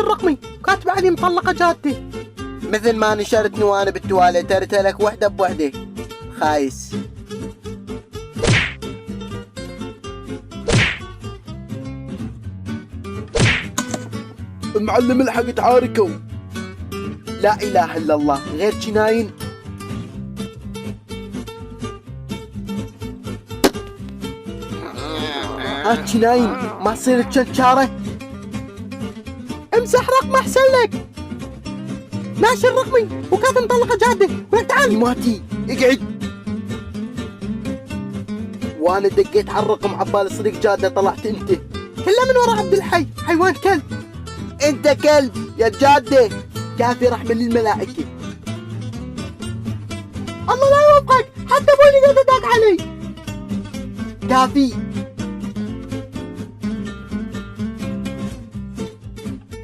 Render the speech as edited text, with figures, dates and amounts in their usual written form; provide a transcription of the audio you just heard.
ناشر رقمي كاتب عليه مطلقة جادة. مثل ما نشرتني وانا بالتواليت ترتها لك وحدة بوحدة. خايس. المعلم الحق تعاركوا. لا اله الا الله، غير جناين. ها جناين ما تصير تشنشارة. امسح رقم احسن لك. ناشر رقمي وكاتب مطلقة جادة. ولك تعال. ماتي اقعد. وانا دقيت على الرقم عبالي صديق جادة، طلعت انت. كله من ورا عبد الحي، حيوان كلب. انت كلب يا جادة. كافي رحمة للملائكة. الله لا يوفقك، حتى ابوي قاعد يدق علي. كافي